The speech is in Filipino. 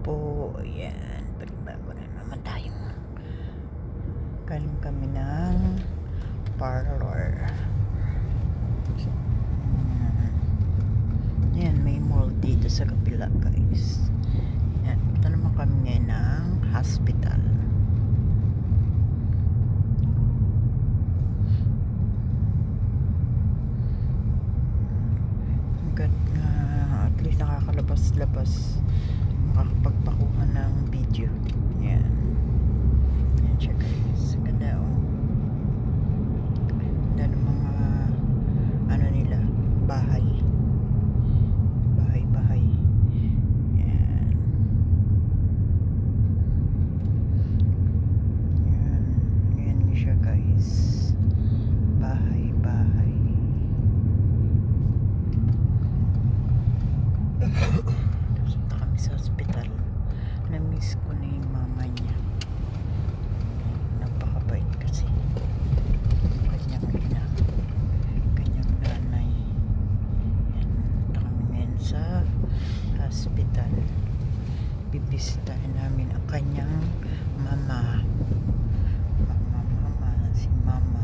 po. Ayan, bago na naman tayo. Galing kami ng parlor. Ayan, may mall dito sa kapila, guys. Ayan, ito naman kami ngayon ng hospital. Hanggat na at least nakakalabas-labas, makakapagpakuha ng video. Ayan. Ayan siya, guys. Ganda, oh. Ganda ng mga ano nila, bahay. Bahay. Ayan. Ayan siya, guys. Bahay. Punta kami sa hospital. Na-miss ko na yung mama niya. Napakabait kasi. Kanyang ina. Kanyang nanay. Yan. Punta kami ngayon sa hospital. Bibisitahin namin ang kanyang mama. Si mama.